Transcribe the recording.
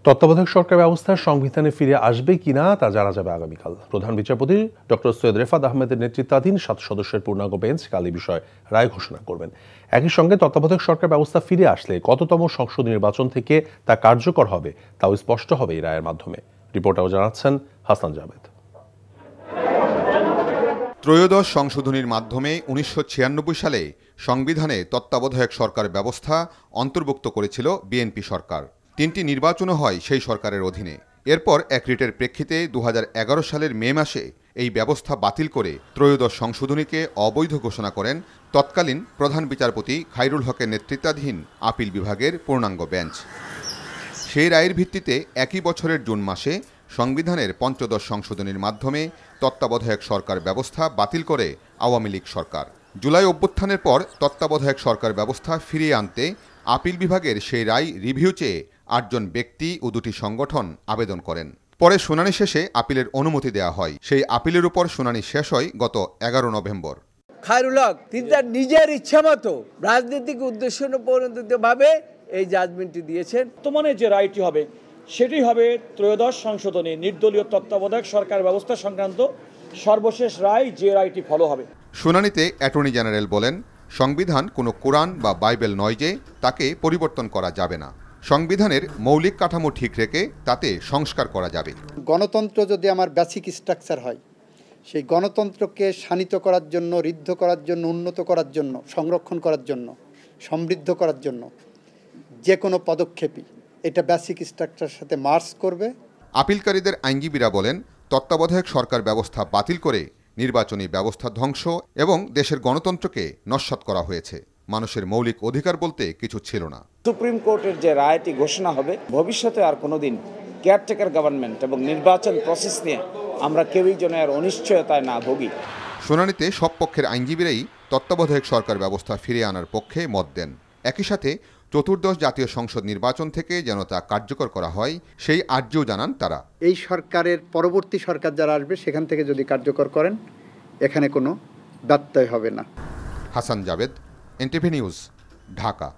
তত্ত্বাবধায়ক সরকার ব্যবস্থা সংবিধানে ফিরে আসবে কিনা তা জানা যাবে আগামীকাল। প্রধান বিচারপতি ডক্টর সৈয়দ রেফাত আহমেদের নেতৃত্বাধীন 7 সদস্যের পূর্ণাঙ্গ বেঞ্চ কাল এই বিষয়ে রায় ঘোষণা করবেন। একই সঙ্গে তত্ত্বাবধায়ক সরকার ব্যবস্থা ফিরে আসলে কততম সংসদ নির্বাচন থেকে তা কার্যকর হবে তাও স্পষ্ট হবে এই রায়ের মাধ্যমে। রিপোর্টারও জানাচ্ছেন হাসান জাবেদ। ত্রয়োদশ সংশোধনীর মাধ্যমে 1996 সালে সংবিধানে তত্ত্বাবধায়ক সরকার ব্যবস্থা অন্তর্ভুক্ত করেছিল বিএনপি সরকার। 3টি নির্বাচনও হয় সেই সরকারের অধীনে। এরপর এক রিটের প্রেক্ষিতে 2011 সালের মে মাসে এই ব্যবস্থা বাতিল করে ত্রয়োদশ সংশোধনীকে অবৈধ ঘোষণা করেন তৎকালীন প্রধান বিচারপতি খায়রুল হকের নেতৃত্বাধীন আপিল বিভাগের পূর্ণাঙ্গ বেঞ্চ। সেই রায়ের ভিত্তিতে একই বছরের জুন মাসে সংবিধানের 5ম সংশোধনীর মাধ্যমে তত্ত্বাবধায়ক সরকার ব্যবস্থা বাতিল করে আওয়ামী লীগ সরকার। জুলাই অভ্যুত্থানের পর তত্ত্বাবধায়ক সরকার ব্যবস্থা ফিরিয়ে আনতে আপিল বিভাগের সেই রায় রিভিউ চেয়ে 8 জন ব্যক্তি ও 2টি সংগঠন আবেদন করেন। পরে শুনানি শেষে আপিলের অনুমতি দেওয়া হয়। সেই আপিলের উপর শুনানি শেষ হয় গত 11 নভেম্বর। খায়রুল হক তিনি তার নিজের ইচ্ছামতো রাজনৈতিক উদ্দেশ্য প্রণোদিতভাবে এই জাজমেন্টটি দিয়েছেন। বর্তমানে যে রায়টি হবে সেটি হবে ত্রয়োদশ সংশোধনী নির্দলীয় তত্ত্বাবধায়ক সরকার ব্যবস্থা সংক্রান্ত সর্বশেষ রায়, যে রায়টি ফলো হবে। শুনানিতে অ্যাটর্নি জেনারেল বলেন, সংবিধান কোনো কোরআন বা বাইবেল নয় যে তাকে পরিবর্তন করা যাবে না। সংবিধানের মৌলিক কাঠামো ঠিক রেখে তাতে সংস্কার করা যাবে। গণতন্ত্র যদি আমার বেসিক স্ট্রাকচার হয়, সেই গণতন্ত্রকে শানিত করার জন্য, ঋদ্ধ করার জন্য, উন্নত করার জন্য, সংরক্ষণ করার জন্য, সমৃদ্ধ করার জন্য যে কোনো পদক্ষেপই এটা বেসিক স্ট্রাকচারের সাথে মার্জ করবে। আপিলকারীদের আইনজীবীরা বলেন, তত্ত্বাবধায়ক সরকার ব্যবস্থা বাতিল করে নির্বাচনী ব্যবস্থা ধ্বংস এবং দেশের গণতন্ত্রকে নস্যাৎ করা হয়েছে। মানুষের মৌলিক অধিকার বলতে কিছু ছিল না। সুপ্রিম কোর্টের যে রায়টি ঘোষণা হবে, ভবিষ্যতে আর কোনোদিন কেয়ারটেকার গভর্নমেন্ট এবং নির্বাচন প্রসেস নিয়ে আমরা কেউই যেন আর অনিশ্চয়তায় না ভুগি। শুনানিতে সব পক্ষের আইনজীবীরাই তত্ত্বাবধায়ক সরকার ব্যবস্থা ফিরিয়ে আনার পক্ষে মত দেন। একই সাথে চতুর্দশ জাতীয় সংসদ নির্বাচন থেকে যেন তা কার্যকর করা হয় সেই আর্জিও জানান তারা। এই সরকারের পরবর্তী সরকার যারা আসবে সেখান থেকে যদি কার্যকর করেন, এখানে কোনো ব্যত্যয় হবে না। Hasan Jabed, NTV news, Dhaka.